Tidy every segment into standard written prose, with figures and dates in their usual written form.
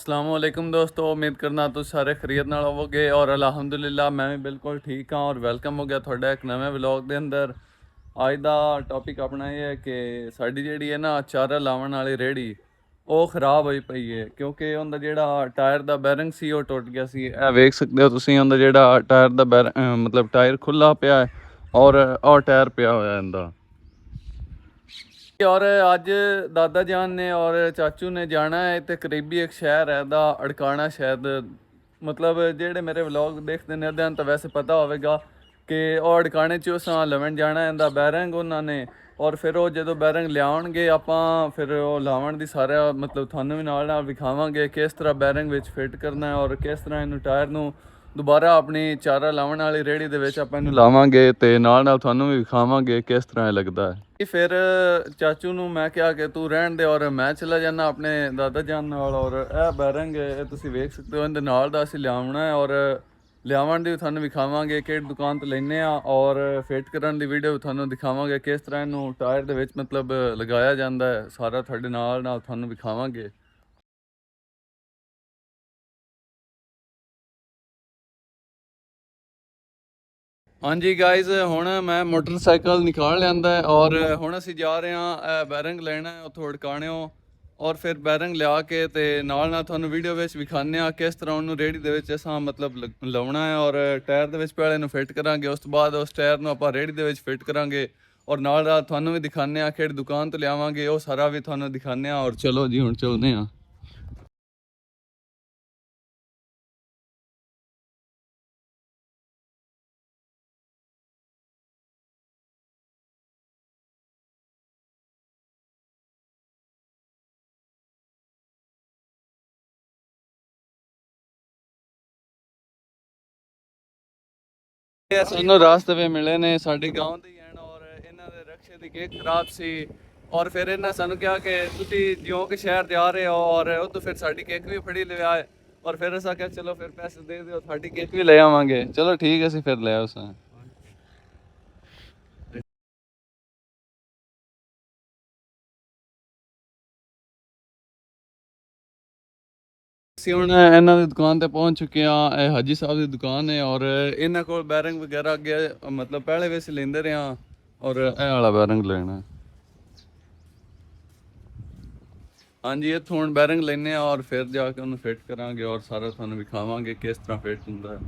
असलामुअलैकुम दोस्तों, उम्मीद करना तुम सारे खरीद नाल होवोगे और अलहमदुलिल्लाह मैं भी बिल्कुल ठीक हाँ और वेलकम हो गया थोड़ा एक नवे व्लॉग के अंदर। अज का टॉपिक अपना ये है कि साड़ी जी है ना चारा लावन वाली रेहड़ी वो खराब हुई पई है क्योंकि उनका ਜਿਹੜਾ टायर का बैरिंग सी वो टुट गया सी। ਇਹ ਵੇਖ ਸਕਦੇ ਹੋ ਤੁਸੀਂ ਉਹਦਾ ਜਿਹੜਾ टायर ਦਾ मतलब टायर खुला ਪਿਆ है और टायर ਪਿਆ ਹੋਇਆ ਇਹਦਾ। और अज दादा जान ने और चाचू ने जाना है तो करीबी एक शहर है दा अड़काना शायद, मतलब जेडे मेरे व्लॉग देखते हैं अद्यान तो वैसे पता होगा कि वो अड़काने च उस लवन जाना है इंदा बैरंग उन्होंने। और फिर वो जो बैरंग लियाउणगे आपां फिर वो लावन दी सारा मतलब थानू भी नाल विखावांगे किस तरह बैरंग विच फिट करना है और किस तरह इनू टायर नू ਦੁਬਾਰਾ ਆਪਣੀ ਚਾਰਾ ਲਾਉਣ ਵਾਲੀ ਰੇਹੜੀ ਦੇ ਵਿੱਚ ਆਪਾਂ ਇਹਨੂੰ ਲਾਵਾਂਗੇ ਤੇ ਨਾਲ ਤੁਹਾਨੂੰ ਵੀ ਵਿਖਾਵਾਂਗੇ ਕਿਸ ਤਰ੍ਹਾਂ ਇਹ ਲੱਗਦਾ ਹੈ। ਫਿਰ ਚਾਚੂ ਨੂੰ ਮੈਂ ਕਿਹਾ ਕਿ ਤੂੰ ਰਹਿਣ ਦੇ ਔਰ ਮੈਂ ਚਲਾ ਜਾਣਾ ਆਪਣੇ ਦਾਦਾ ਜਾਨ ਨਾਲ। ਔਰ ਇਹ ਬੈਰਿੰਗ ਇਹ ਤੁਸੀਂ ਵੇਖ ਸਕਦੇ ਹੋ ਇਹਦੇ ਨਾਲ ਦਾ ਅਸੀਂ ਲਿਆਉਣਾ ਹੈ ਔਰ ਲਿਆਉਣ ਦੀ ਤੁਹਾਨੂੰ ਵਿਖਾਵਾਂਗੇ ਕਿਹੜੀ ਦੁਕਾਨ ਤੋਂ ਲੈਨੇ ਆ ਔਰ ਫਿੱਟ ਕਰਨ ਦੀ ਵੀਡੀਓ ਵੀ ਤੁਹਾਨੂੰ ਦਿਖਾਵਾਂਗੇ ਕਿਸ ਤਰ੍ਹਾਂ ਇਹਨੂੰ ਟਾਇਰ ਦੇ ਵਿੱਚ ਮਤਲਬ ਲਗਾਇਆ ਜਾਂਦਾ ਹੈ, ਸਾਰਾ ਤੁਹਾਡੇ ਨਾਲ ਤੁਹਾਨੂੰ ਵਿਖਾਵਾਂਗੇ। हाँ जी गाइज हुण मैं मोटरसाइकिल निकाल लिया और हुण असीं जा रहे हैं बैरिंग लेना है उत्थों अड़काणियों और फिर बैरिंग लिया के ते नाल तुहानूं वीडियो विच विखाने किस तरह उन्होंने रेहड़ी दे विच असां मतलब लाउणा है और टायर दे विच पहले इहनूं फिट करांगे, उस तो बाद उस टायर नूं आपां रेहड़ी दे विच फिट करांगे और नाल तुहानूं भी दिखाने किहड़ी दुकान तो लियावांगे वो सारा भी तुहानूं दिखाने। और चलो जी हुण चलदे हां। ਸਾਨੂੰ ਰਾਸਤੇ ਵਿੱਚ ਮਿਲੇ ਨੇ ਸਾਡੇ ਗਾਂव ਦੇ ਹੀ ਹਨ ਔਰ ਇਹਨਾਂ ਦੇ ਰਕਸ਼ੇ ਦੀ ਕੇਕ ਖਰਾਬ ਸੀ ਔਰ ਫਿਰ ਇਹਨਾਂ ਸਾਨੂੰ ਕਿਹਾ ਕਿ ਤੁਸੀਂ ਜਿਉਂ ਕਿ ਸ਼ਹਿਰ ਜਾ ਰਹੇ ਹੋ ਔਰ ਉਹ ਤੋਂ ਫਿਰ ਸਾਡੀ ਕੇਕ ਵੀ ਫੜੀ ਲਿਆ ਔਰ ਫਿਰ ਅਸਾਂ ਕਿਹਾ ਚਲੋ ਫਿਰ ਪੈਸੇ ਦੇ ਦਿਓ ਸਾਡੀ ਕੇਕ ਵੀ ਲੈ ਆਵਾਂਗੇ। ਚਲੋ ਠੀਕ ਹੈ ਅਸੀਂ ਫਿਰ ਲੈ ਆਉਸਾਂ। ਅਸੀਂ ਹੁਣ ਇਹਨਾਂ ਦੀ ਦੁਕਾਨ ਤੇ ਪਹੁੰਚ ਚੁੱਕੇ ਹਾਂ। ਇਹ ਹਾਜੀ ਸਾਹਿਬ ਦੀ ਦੁਕਾਨ ਹੈ ਔਰ ਇਹਨਾਂ ਕੋਲ ਬੈਰਿੰਗ ਵਗੈਰਾ ਅੱਗੇ ਮਤਲਬ ਪਹਿਲੇ ਵੀ ਅਸੀਂ ਲੈਂਦੇ ਰਹੇ ਹਾਂ ਔਰ ਇਹ ਵਾਲਾ ਬੈਰਿੰਗ ਲੈਣਾ। हाँ जी इत्थों हुण बैरिंग लेने और फिर जाके उन्हें फिट करांगे और सारा तुहानूं विखावांगे किस तरह फिट हुंदा है।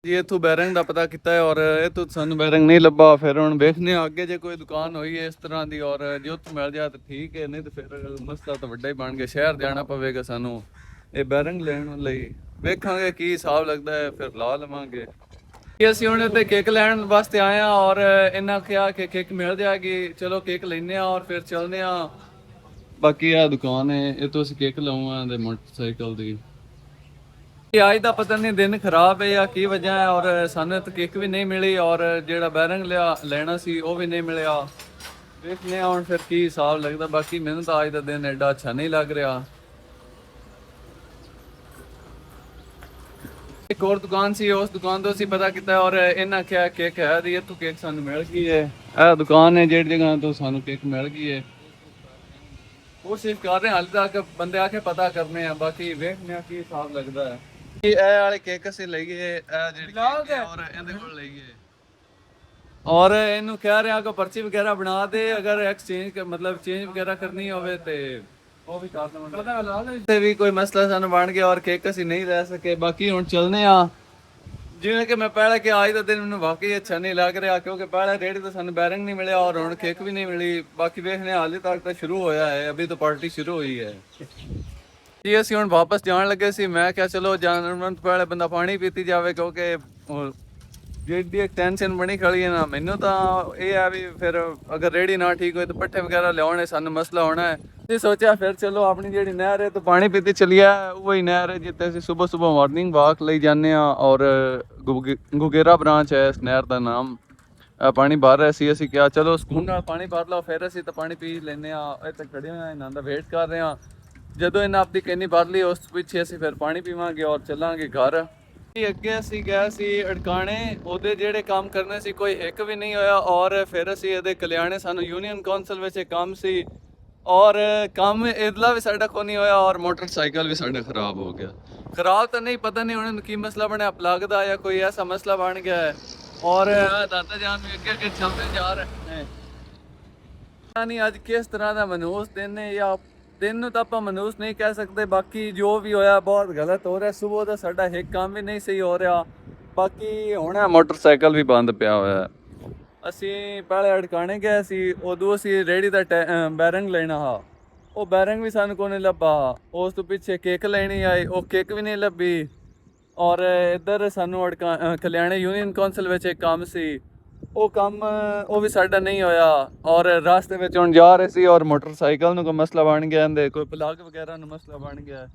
जी इत्थों बैरिंग का पता किया है और इत्थों सानूं बैरिंग नहीं लब्भा, फिर हुण वेखने आगे जे कोई दुकान हुई है इस तरह की और जे उत्थों मिल जाए तो ठीक है, नहीं तो फिर मसला तो वड्डा ही बन गया, शहर जाना पवेगा सानूं ये बैरिंग लैण लई। वेखांगे की हिसाब लगता है फिर ला लवांगे। ਅਸੀਂ ਹੁਣ ਤੇ ਕੇਕ ਲੈਣ ਵਾਸਤੇ ਆਏ ਆ ਔਰ ਇਹਨਾਂ ਕਿਹਾ ਕਿ ਕੇਕ ਮਿਲ ਜਾਏਗੀ, ਚਲੋ ਕੇਕ ਲੈਨੇ ਆ ਔਰ ਫਿਰ ਚੱਲਦੇ ਆ। ਬਾਕੀ ਆ ਦੁਕਾਨ ਹੈ ਇਹ ਤੋਂ ਅਸੀਂ ਕੇਕ ਲਵਾਂਗੇ ਦੇ ਮੋਟਰਸਾਈਕਲ ਦੀ। ਅੱਜ ਦਾ ਪਤਾ ਨਹੀਂ ਦਿਨ ਖਰਾਬ ਹੈ ਜਾਂ ਕੀ ਵਜ੍ਹਾ ਹੈ ਔਰ ਸਾਨੂੰ ਤਾਂ ਕੇਕ ਵੀ ਨਹੀਂ ਮਿਲੀ ਔਰ ਜਿਹੜਾ ਬੈਰਿੰਗ ਲੈਣਾ ਸੀ ਉਹ ਵੀ ਨਹੀਂ ਮਿਲਿਆ। ਵੇਖਦੇ ਆ ਹੁਣ ਫਿਰ ਕੀ ਹਿਸਾਬ ਲੱਗਦਾ। ਬਾਕੀ ਮੈਨੂੰ ਤਾਂ ਅੱਜ ਦਾ ਦਿਨ ਐਡਾ ਅੱਛਾ ਨਹੀਂ ਲੱਗ ਰਿਹਾ। एक और दुकान सी उस दुकान तो पता किया और इन्हें क्या केक है दी इतों केक सानू मिल गई है। यह दुकान है जेड़ी जगह तो सानू केक मिल गई है। कोशिश कर रहे हैं हाले तक बंदे आके पता करने हैं, बाकी वेखने की हिसाब लगता है। ये वाले केक असीं ले गए और इहदे कोल ले गए और इनू कह रहे हैं कि पर्ची वगैरह बना दे अगर एक्सचेंज मतलब चेंज वगैरह करनी होवे ते भी कोई मसला सानू बन गया और केक असीं नहीं ले सके। बाकी हुण चलने आ जिवें कि मैं पहले कि आज का दिन मैनूं वाकई अच्छा नहीं लग रहा क्योंकि पहले रेहड़ी तो सानू बैरिंग नहीं मिले और हुण केक भी नहीं मिली। बाकी देखने हाले तक तो शुरू होया है, अभी तो पार्टी शुरू हुई है जी। असीं हुण वापस जाण लगे सी, मैं क्या चलो जाण तो पहले बंदा पानी पीती जावे क्योंकि जेडी एक टेंशन बनी खड़ी है ना मैनू तो ये है भी फिर अगर रेहड़ी ना ठीक हो तो पट्ठे वगैरह लियाने सानू मसला होना है। जी सोचा फिर चलो अपनी जी नहर है तो पानी पीती चलिए, वही नहर है जिते असीं सुबह सुबह मॉर्निंग वॉक ले जाने और गुगेरा ब्रांच है इस नहर का नाम। पानी भर रहे सी असीं क्या चलो ਸਕੂਨ ਨਾਲ पानी भर लो फिर असीं तो पानी पी लेने इत्थे खड़े होए इन्हां दा वेट कर रहे हैं। ਜਦੋਂ ਇਹਨਾਂ ਆਪਣੀ ਕੈਨੀ ਭਰ ਲਈ ਉਸ ਪਿੱਛੇ ਅਸੀਂ ਫਿਰ ਪਾਣੀ ਪੀਵਾਂਗੇ और चलांगे घर। ਜੀ ਅੱਗੇ ਅਸੀਂ ਗਏ ਸੀ ਅੜਕਾਣੇ, ਉਹਦੇ ਜਿਹੜੇ ਕੰਮ ਕਰਨੇ ਸੀ ਕੋਈ ਇੱਕ ਵੀ ਨਹੀਂ ਹੋਇਆ। ਔਰ ਫਿਰ ਅਸੀਂ ਇਹਦੇ ਕਲਿਆਣੇ, ਸਾਨੂੰ ਯੂਨੀਅਨ ਕੌਂਸਲ ਵਿੱਚ ਇੱਕ ਕੰਮ ਸੀ ਔਰ ਕੰਮ ਇਹਦਾ ਵੀ ਸਾਡਾ ਕੋਈ ਨਹੀਂ ਹੋਇਆ। ਔਰ ਮੋਟਰਸਾਈਕਲ ਵੀ ਸਾਡਾ ਖਰਾਬ ਹੋ ਗਿਆ। ਖਰਾਬ ਤਾਂ ਨਹੀਂ, ਪਤਾ ਨਹੀਂ ਹੁਣ ਕੀ ਮਸਲਾ ਬਣਿਆ, ਪਲੱਗ ਦਾ ਜਾਂ ਕੋਈ ਐਸਾ ਮਸਲਾ ਬਣ ਗਿਆ ਹੈ। ਔਰ ਦਾਦਾ ਜਾਨ ਵੀ ਅੱਗੇ ਅੱਗੇ ਚੱਲਦੇ ਜਾ ਰਹੇ ਨੇ। ਪਤਾ ਨਹੀਂ ਅੱਜ ਕਿਸ ਤਰ੍ਹਾਂ ਦਾ ਮਨਹੂਸ ਦਿਨ ਹੈ, ਜਾਂ ਦਿਨ ਨੂੰ ਤਾਂ ਆਪਾਂ ਮਨਹੂਸ ਨਹੀਂ ਕਹਿ ਸਕਦੇ। ਬਾਕੀ ਜੋ ਵੀ ਹੋਇਆ ਬਹੁਤ ਗਲਤ ਹੋ ਰਿਹਾ। ਸਵੇਰ ਦਾ ਸਾਡਾ ਇੱਕ ਕੰਮ ਵੀ ਨਹੀਂ ਸਹੀ ਹੋ ਰਿਹਾ। ਬਾਕੀ ਹੁਣ ਮੋਟਰਸਾਈਕਲ ਵੀ ਬੰਦ ਪਿਆ ਹੋਇਆ। ਅਸੀਂ ਪਹਿਲੇ ਅੜਕਾਣੇ ਗਏ ਸੀ, ਉਦੋਂ ਅਸੀਂ ਰੇਹੜੀ ਦਾ ਬੈਰਿੰਗ ਲੈਣਾ ਹਾ, ਉਹ ਬੈਰਿੰਗ ਵੀ ਸਾਨੂੰ ਕੋਈ ਨਹੀਂ ਲੱਭਾ। ਉਸ ਤੋਂ ਪਿੱਛੇ ਕਿੱਕ ਲੈਣੀ ਆਈ, ਉਹ ਕਿੱਕ ਵੀ ਨਹੀਂ ਲੱਭੀ। ਔਰ ਇੱਧਰ ਸਾਨੂੰ ਕਲਿਆਣੇ ਯੂਨੀਅਨ ਕੌਂਸਲ ਵਿੱਚ ਇੱਕ ਕੰਮ ਸੀ, ਉਹ ਕੰਮ ਉਹ ਵੀ ਸਾਡਾ ਨਹੀਂ ਹੋਇਆ। ਔਰ ਰਾਸਤੇ ਵਿੱਚ ਹੁਣ ਜਾ ਰਹੇ ਸੀ ਔਰ ਮੋਟਰਸਾਈਕਲ ਨੂੰ ਕੋਈ ਮਸਲਾ ਬਣ ਗਿਆ, ਇਹਦੇ ਕੋਈ ਪਲੱਗ ਵਗੈਰਾ ਨੂੰ ਮਸਲਾ ਬਣ ਗਿਆ।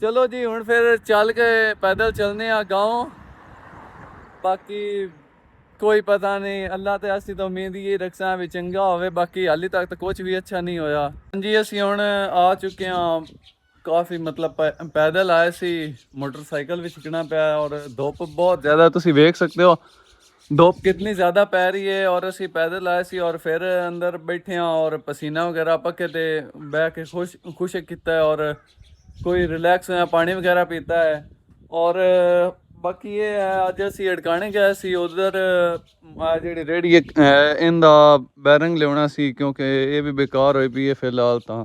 ਚਲੋ ਜੀ ਹੁਣ ਫਿਰ ਚੱਲ ਕੇ ਪੈਦਲ ਚੱਲਨੇ ਆ ਗਾँव। ਬਾਕੀ ਕੋਈ ਪਤਾ ਨਹੀਂ, ਅੱਲਾ ਤੇ ਅਸੀਂ ਤਾਂ ਉਮੀਦ ਹੀ ਰੱਖਾਂ ਵੀ ਚੰਗਾ ਹੋਵੇ। ਬਾਕੀ ਹਾਲੇ ਤੱਕ ਤਾਂ ਕੁਝ ਵੀ ਅੱਛਾ ਨਹੀਂ ਹੋਇਆ। ਹਾਂਜੀ ਅਸੀਂ ਹੁਣ ਆ ਚੁੱਕੇ ਹਾਂ, ਕਾਫੀ ਮਤਲਬ ਪੈਦਲ ਆਏ ਸੀ, ਮੋਟਰਸਾਈਕਲ ਵੀ ਸਿੱਖਣਾ ਪਿਆ। ਔਰ ਧੁੱਪ ਬਹੁਤ ਜ਼ਿਆਦਾ, ਤੁਸੀਂ ਵੇਖ ਸਕਦੇ ਹੋ धूप कितनी ज़्यादा पै रही है। और असी पैदल आए सी और फिर अंदर बैठे हाँ और पसीना वगैरह पक्के ते बह के खुश किया है और कोई रिलैक्स होया, पानी वगैरह पीता है। और बाकी ये है अज असी अड़काने गए सी, उधर जी रेहड़ी है इनका बैरिंग लिया सी क्योंकि ये भी बेकार हुई पई है फिलहाल तो।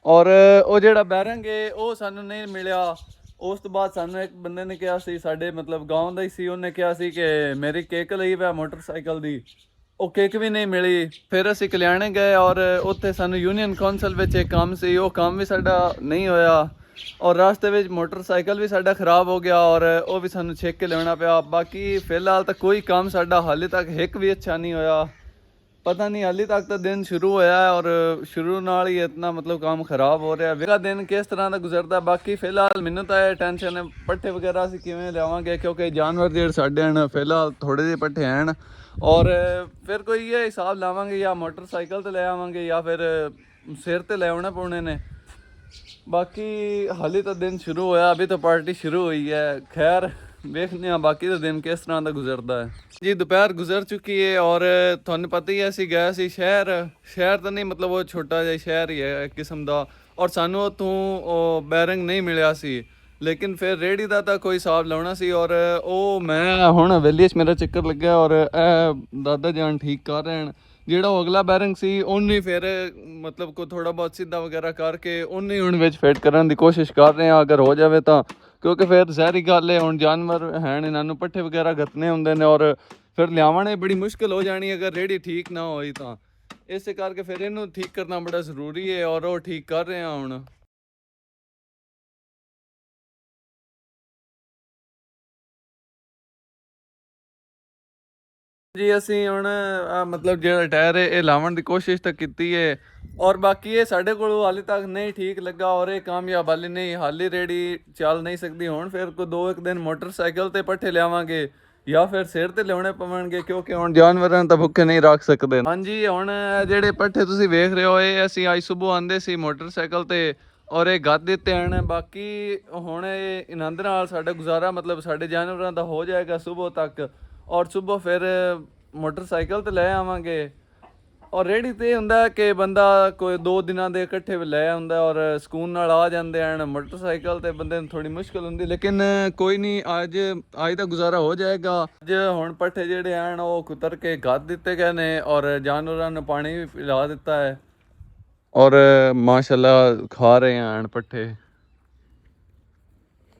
और वो जो बैरिंग है वो सानू नहीं मिलिया। ਉਸ ਤੋਂ ਬਾਅਦ ਸਾਨੂੰ ਇੱਕ ਬੰਦੇ ਨੇ ਕਿਹਾ ਸੀ, ਸਾਡੇ ਮਤਲਬ ਗਾँव ਦਾ ਹੀ ਸੀ, ਉਹਨੇ ਕਿਹਾ ਸੀ ਕਿ ਮੇਰੀ ਕਿੱਕ ਲਈ ਵਾ ਮੋਟਰਸਾਈਕਲ ਦੀ, ਉਹ ਕਿੱਕ ਵੀ ਨਹੀਂ ਮਿਲੀ। ਫਿਰ ਅਸੀਂ ਕਲਿਆਣੇ ਗਏ ਔਰ ਉੱਥੇ ਸਾਨੂੰ ਯੂਨੀਅਨ ਕੌਂਸਲ ਵਿੱਚ ਇੱਕ ਕੰਮ ਸੀ, ਉਹ ਕੰਮ ਵੀ ਸਾਡਾ ਨਹੀਂ ਹੋਇਆ। ਔਰ ਰਾਸਤੇ ਵਿੱਚ ਮੋਟਰਸਾਈਕਲ ਵੀ ਸਾਡਾ ਖ਼ਰਾਬ ਹੋ ਗਿਆ ਔਰ ਉਹ ਵੀ ਸਾਨੂੰ ਛੇਕ ਕੇ ਲਿਆਉਣਾ ਪਿਆ। ਬਾਕੀ ਫਿਲਹਾਲ ਤਾਂ ਕੋਈ ਕੰਮ ਸਾਡਾ ਹਾਲੇ ਤੱਕ ਇੱਕ ਵੀ ਅੱਛਾ ਨਹੀਂ ਹੋਇਆ। पता नहीं हाली तक तो दिन शुरू होया है और शुरू नाल ही इतना मतलब काम खराब हो रहा है। मेरा दिन किस तरह का गुजरता। बाकी फिलहाल मैनू तो यह टेंशन है पट्ठे वगैरह असीं किवें लियावांगे क्योंकि जानवर जिहड़े साडे हन फिलहाल थोड़े ਜਿਹੇ पट्ठे हैं। और फिर कोई ये हिसाब लावांगे या मोटरसाइकिल ते ले आवांगे या फिर सिर ते ले आने पौने ने। बाकी हाली तो दिन शुरू होया, अभी तो पार्टी शुरू हुई है। खैर ਵੇਖਦੇ ਹਾਂ ਬਾਕੀ ਦਾ ਦਿਨ ਕਿਸ ਤਰ੍ਹਾਂ ਦਾ ਗੁਜ਼ਰਦਾ ਹੈ। ਜੀ ਦੁਪਹਿਰ ਗੁਜ਼ਰ ਚੁੱਕੀ ਹੈ ਔਰ ਤੁਹਾਨੂੰ ਪਤਾ ਹੀ ਹੈ ਅਸੀਂ ਗਏ ਸੀ ਸ਼ਹਿਰ ਤਾਂ ਨਹੀਂ ਮਤਲਬ ਉਹ ਛੋਟਾ ਜਿਹਾ ਸ਼ਹਿਰ ਹੀ ਹੈ ਇੱਕ ਕਿਸਮ ਦਾ। ਔਰ ਸਾਨੂੰ ਉੱਥੋਂ ਉਹ ਬੈਰਿੰਗ ਨਹੀਂ ਮਿਲਿਆ ਸੀ, ਲੇਕਿਨ ਫਿਰ ਰੇਹੜੀ ਦਾ ਤਾਂ ਕੋਈ ਹਿਸਾਬ ਲਾਉਣਾ ਸੀ। ਔਰ ਉਹ ਮੈਂ ਹੁਣ ਹਵੇਲੀ 'ਚ ਮੇਰਾ ਚੱਕਰ ਲੱਗਿਆ ਔਰ ਇਹ ਦਾਦਾ ਜਾਨ ਠੀਕ ਕਰ ਰਹੇ ਹਨ। ਜਿਹੜਾ ਉਹ ਅਗਲਾ ਬੈਰਿੰਗ ਸੀ ਉਹਨੇ ਫਿਰ ਮਤਲਬ ਕੋਈ ਥੋੜਾ ਬਹੁਤ ਸਿੱਧਾ ਵਗੈਰਾ ਕਰਕੇ ਉਹਨੇ ਹੁਣ ਵਿੱਚ ਫਿੱਟ ਕਰਨ ਦੀ ਕੋਸ਼ਿਸ਼ ਕਰ ਰਹੇ ਹਾਂ। ਅਗਰ ਹੋ ਜਾਵੇ ਤਾਂ ਕਿਉਂਕਿ ਫਿਰ ਜ਼ਹਿਰੀ ਗੱਲ ਹੈ, ਹੁਣ ਜਾਨਵਰ ਹਨ ਇਹਨਾਂ ਨੂੰ ਪੱਠੇ ਵਗੈਰਾ ਗੱਤਨੇ ਹੁੰਦੇ ਨੇ ਔਰ ਫਿਰ ਲਿਆਵਣੇ ਬੜੀ ਮੁਸ਼ਕਿਲ ਹੋ ਜਾਣੀ ਅਗਰ ਰੇਹੜੀ ਠੀਕ ਨਾ ਹੋਈ ਤਾਂ। ਇਸੇ ਕਰਕੇ ਫਿਰ ਇਹਨੂੰ ਠੀਕ ਕਰਨਾ ਬੜਾ ਜ਼ਰੂਰੀ ਹੈ ਔਰ ਉਹ ਠੀਕ ਕਰ ਰਹੇ ਹਾਂ ਹੁਣ। ਜੀ ਅਸੀਂ ਹੁਣ ਮਤਲਬ ਜਿਹੜਾ ਟਾਇਰ ਹੈ ਇਹ ਲਾਉਣ ਦੀ ਕੋਸ਼ਿਸ਼ ਤਾਂ ਕੀਤੀ ਹੈ ਔਰ ਬਾਕੀ ਇਹ ਸਾਡੇ ਕੋਲ ਹਾਲੇ ਤੱਕ ਨਹੀਂ ਠੀਕ ਲੱਗਾ ਔਰ ਇਹ ਕਾਮਯਾਬ ਹਾਲੇ ਨਹੀਂ, ਹਾਲੇ ਰੇਹੜੀ ਚੱਲ ਨਹੀਂ ਸਕਦੀ। ਹੁਣ ਫਿਰ ਕੋਈ 2-1 ਦਿਨ ਮੋਟਰਸਾਈਕਲ ਤੇ ਪੱਠੇ ਲਿਆਵਾਂਗੇ ਜਾਂ ਫਿਰ ਸਿਰ ਤੇ ਲਿਆਉਣੇ ਪਵਣਗੇ ਕਿਉਂਕਿ ਹੁਣ ਜਾਨਵਰਾਂ ਨੂੰ ਤਾਂ ਭੁੱਖੇ ਨਹੀਂ ਰੱਖ ਸਕਦੇ। ਹਾਂਜੀ ਹੁਣ ਜਿਹੜੇ ਪੱਠੇ ਤੁਸੀਂ ਵੇਖ ਰਹੇ ਹੋ ਇਹ ਅਸੀਂ ਅੱਜ ਸਵੇਰ ਆਉਂਦੇ ਸੀ ਮੋਟਰਸਾਈਕਲ ਤੇ ਔਰ ਇਹ ਗੱਦ ਦਿੱਤੇ ਹਨ। ਬਾਕੀ ਹੁਣ ਇਹ ਆਨੰਦ ਨਾਲ ਸਾਡਾ ਗੁਜ਼ਾਰਾ ਮਤਲਬ ਸਾਡੇ ਜਾਨਵਰਾਂ ਦਾ ਹੋ ਜਾਏਗਾ ਸਵੇਰ ਤੱਕ। ਔਰ ਸਵੇਰ ਫਿਰ ਮੋਟਰਸਾਈਕਲ ਤੇ ਲੈ ਆਵਾਂਗੇ। ਔਰ ਰੇਹੜੀ ਤੇ ਹੁੰਦਾ ਕਿ ਬੰਦਾ ਕੋਈ 2 ਦਿਨਾਂ ਦੇ ਇਕੱਠੇ ਲੈ ਆਉਂਦਾ ਔਰ ਸਕੂਨ ਨਾਲ ਆ ਜਾਂਦੇ ਹਨ। ਮੋਟਰਸਾਈਕਲ ਤੇ ਬੰਦੇ ਨੂੰ ਥੋੜੀ ਮੁਸ਼ਕਿਲ ਹੁੰਦੀ, ਲੇਕਿਨ ਕੋਈ ਨਹੀਂ ਅੱਜ ਦਾ ਗੁਜ਼ਾਰਾ ਹੋ ਜਾਏਗਾ। ਅੱਜ ਹੁਣ ਪੱਠੇ ਜਿਹੜੇ ਹਨ ਉਹ ਕੁਤਰ ਕੇ ਗੱਦ ਦਿੱਤੇ ਗਏ ਨੇ ਔਰ ਜਾਨਵਰਾਂ ਨੂੰ ਪਾਣੀ ਵੀ ਪਿਲਾ ਦਿੱਤਾ ਹੈ ਔਰ ਮਾਸ਼ਾਅੱਲਾ ਖਾ ਰਹੇ ਹਨ ਪੱਠੇ।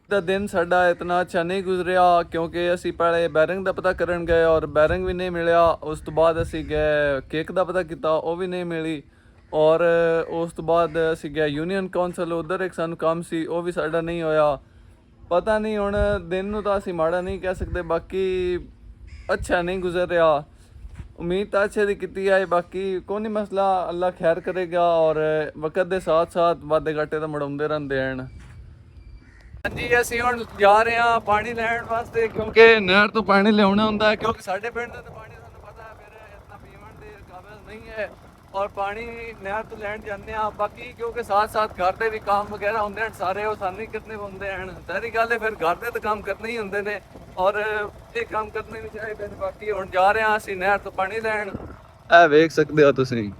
ਦਾ ਦਿਨ ਸਾਡਾ ਇਤਨਾ ਅੱਛਾ ਨਹੀਂ ਗੁਜ਼ਰਿਆ ਕਿਉਂਕਿ ਅਸੀਂ ਪਹਿਲੇ ਬੈਰਿੰਗ ਦਾ ਪਤਾ ਕਰਨ ਗਏ ਔਰ ਬੈਰਿੰਗ ਵੀ ਨਹੀਂ ਮਿਲਿਆ। ਉਸ ਤੋਂ ਬਾਅਦ ਅਸੀਂ ਗਏ ਕੇਕ ਦਾ ਪਤਾ ਕੀਤਾ, ਉਹ ਵੀ ਨਹੀਂ ਮਿਲੀ। ਔਰ ਉਸ ਤੋਂ ਬਾਅਦ ਅਸੀਂ ਗਏ ਯੂਨੀਅਨ ਕੌਂਸਲ, ਉੱਧਰ ਇੱਕ ਸਾਨੂੰ ਕੰਮ ਸੀ, ਉਹ ਵੀ ਸਾਡਾ ਨਹੀਂ ਹੋਇਆ। ਪਤਾ ਨਹੀਂ ਹੁਣ ਦਿਨ ਨੂੰ ਤਾਂ ਅਸੀਂ ਮਾੜਾ ਨਹੀਂ ਕਹਿ ਸਕਦੇ, ਬਾਕੀ ਅੱਛਾ ਨਹੀਂ ਗੁਜ਼ਰ ਰਿਹਾ। ਉਮੀਦ ਤਾਂ ਅੱਛੇ ਦੀ ਕੀਤੀ ਹੈ, ਬਾਕੀ ਕੋਈ ਨਹੀਂ ਮਸਲਾ, ਅੱਲਾ ਖੈਰ ਕਰੇਗਾ। ਔਰ ਵਕਤ ਦੇ ਸਾਥ ਸਾਥ ਵਾਧੇ ਘਾਟੇ ਤਾਂ ਮੁੜਾਉਂਦੇ ਰਹਿੰਦੇ ਹਨ। ਹਾਂਜੀ ਅਸੀਂ ਹੁਣ ਜਾ ਰਹੇ ਹਾਂ ਪਾਣੀ ਲੈਣ ਵਾਸਤੇ ਕਿਉਂਕਿ ਨਹਿਰ ਤੋਂ ਪਾਣੀ ਲਿਆਉਣਾ ਹੁੰਦਾ ਹੈ ਕਿਉਂਕਿ ਸਾਡੇ ਪਿੰਡ ਦਾ ਤਾਂ ਪਾਣੀ ਤੁਹਾਨੂੰ ਪਤਾ ਹੈ ਫਿਰ ਇਤਨਾ ਪੀਵਣ ਦੇ ਕਾਬਿਲ ਨਹੀਂ ਹੈ। ਔਰ ਪਾਣੀ ਨਹਿਰ ਤੋਂ ਲੈਣ ਜਾਂਦੇ ਆ। ਬਾਕੀ ਕਿਉਂਕਿ ਸਾਥ ਸਾਥ ਘਰ ਦੇ ਵੀ ਕੰਮ ਵਗੈਰਾ ਹੁੰਦੇ ਹਨ ਸਾਰੇ, ਉਹ ਸਾਨੂੰ ਹੀ ਕਰਨੇ ਹੁੰਦੇ ਹਨ। ਸਾਰੀ ਗੱਲ ਹੈ ਫਿਰ ਘਰ ਦੇ ਤਾਂ ਕੰਮ ਕਰਨੇ ਹੀ ਹੁੰਦੇ ਨੇ ਔਰ ਇਹ ਕੰਮ ਕਰਨੇ ਵੀ ਚਾਹੀਦੇ ਨੇ। ਬਾਕੀ ਹੁਣ ਜਾ ਰਹੇ ਹਾਂ ਅਸੀਂ ਨਹਿਰ ਤੋਂ ਪਾਣੀ ਲੈਣ। ਇਹ ਵੇਖ ਸਕਦੇ ਹੋ ਤੁਸੀਂ,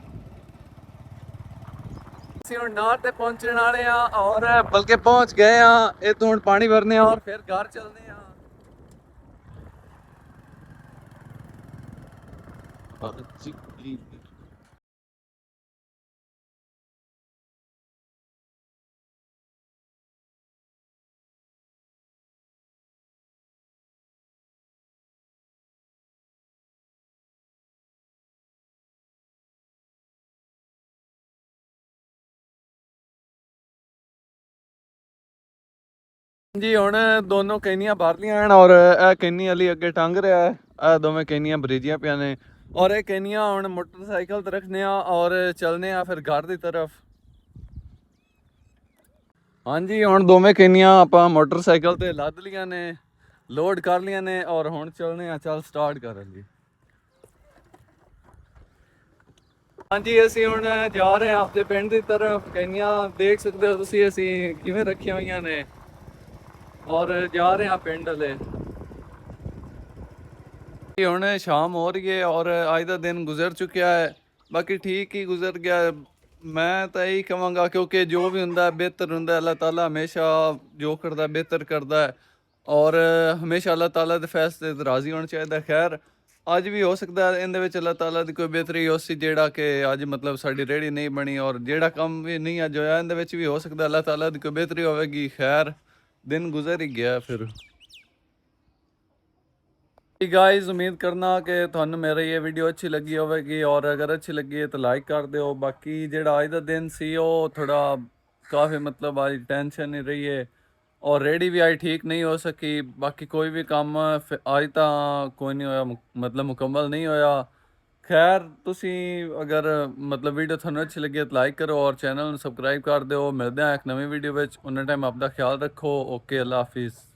ਅਸੀਂ ਹੁਣ ਨਹਿਰ ਤੇ ਪਹੁੰਚਣ ਵਾਲੇ ਆ ਔਰ ਬਲਕਿ ਪਹੁੰਚ ਗਏ ਆ। ਇਹ ਤੋਂ ਹੁਣ ਪਾਣੀ ਭਰਨੇ ਆ ਔਰ ਫਿਰ ਘਰ ਚੱਲਦੇ ਆ। ਜੀ ਹੁਣ ਦੋਨੋਂ ਕੈਨੀਆਂ ਭਰ ਲੀਆਂ ਹਨ ਔਰ ਇਹ ਕੈਨੀ ਵਾਲੀ ਅੱਗੇ ਟੰਗ ਰਿਹਾ ਹੈ। ਇਹ ਦੋਵੇਂ ਕੈਨੀਆਂ ਭਰੀਜੀਆਂ ਪਿਆ ਨੇ ਔਰ ਇਹ ਕੈਨੀਆਂ ਹੁਣ ਮੋਟਰਸਾਈਕਲ ਤੇ ਰੱਖਨੇ ਆ ਔਰ ਚੱਲਨੇ ਆ ਫਿਰ ਘਰ ਦੀ ਤਰਫ। ਹਾਂਜੀ ਹੁਣ ਦੋਵੇਂ ਕੈਨੀਆਂ ਆਪਾਂ ਮੋਟਰਸਾਈਕਲ ਤੇ ਲੱਦ ਲੀਆਂ ਨੇ, ਲੋਡ ਕਰ ਲੀਆਂ ਨੇ ਔਰ ਹੁਣ ਚੱਲਨੇ ਆ। ਚੱਲ ਸਟਾਰਟ ਕਰ ਜੀ। ਹਾਂਜੀ ਅਸੀਂ ਹੁਣ ਜਾ ਰਹੇ ਹਾਂ ਆਪਣੇ ਪਿੰਡ ਦੀ ਤਰਫ। ਕੈਨੀਆਂ ਦੇਖ ਸਕਦੇ ਹੋ ਤੁਸੀਂ ਅਸੀਂ ਕਿਵੇਂ ਰੱਖੀਆਂ ਹੋਈਆਂ ਨੇ ਔਰ ਜਾ ਰਹੇ ਹਾਂ ਪਿੰਡ ਹਲੇ। ਹੁਣ ਸ਼ਾਮ ਹੋ ਰਹੀ ਹੈ ਔਰ ਅੱਜ ਦਾ ਦਿਨ ਗੁਜ਼ਰ ਚੁੱਕਿਆ ਹੈ। ਬਾਕੀ ਠੀਕ ਹੀ ਗੁਜ਼ਰ ਗਿਆ। ਮੈਂ ਤਾਂ ਇਹੀ ਕਹਾਂਗਾ ਕਿਉਂਕਿ ਜੋ ਵੀ ਹੁੰਦਾ ਬਿਹਤਰ ਹੁੰਦਾ। ਅੱਲਾਹ ਤਾਲਾ ਹਮੇਸ਼ਾ ਜੋ ਕਰਦਾ ਬਿਹਤਰ ਕਰਦਾ ਹੈ ਔਰ ਹਮੇਸ਼ਾ ਅੱਲਾਹ ਤਾਲਾ ਦੇ ਫੈਸਲੇ ਤੇ ਰਾਜ਼ੀ ਹੋਣਾ ਚਾਹੀਦਾ। ਖੈਰ ਅੱਜ ਵੀ ਹੋ ਸਕਦਾ ਇਹਦੇ ਵਿੱਚ ਅੱਲਾਹ ਤਾਲਾ ਦੀ ਕੋਈ ਬਿਹਤਰੀ ਹੋ ਸੀ ਜਿਹੜਾ ਕਿ ਅੱਜ ਮਤਲਬ ਸਾਡੀ ਰੇਹੜੀ ਨਹੀਂ ਬਣੀ ਔਰ ਜਿਹੜਾ ਕੰਮ ਵੀ ਨਹੀਂ ਅੱਜ ਹੋਇਆ ਇਹਦੇ ਵਿੱਚ ਵੀ ਹੋ ਸਕਦਾ ਅੱਲਾਹ ਤਾਲਾ ਦੀ ਕੋਈ ਬਿਹਤਰੀ ਹੋਵੇਗੀ। ਖੈਰ दिन गुजर ही गया फिर। गाइस उम्मीद करना कि थानू मेरी ये वीडियो अच्छी लगी होगी और अगर अच्छी लगी है तो लाइक कर दो। बाकी जेड़ा अज दा दिन सी थोड़ा काफ़ी मतलब आज टेंशन ही रही है और रेडी भी आज ठीक नहीं हो सकी। बाकी कोई भी काम आज तो कोई नहीं होया मतलब मुकम्मल नहीं होया। खैर तुसी अगर मतलब वीडियो थानू अच्छी लगी तो लाइक करो और चैनल सबसक्राइब कर दो। मिलते हैं एक नवी वीडियो में। उन्हें टाइम अपना ख्याल रखो। ओके अल्लाह हाफिज़।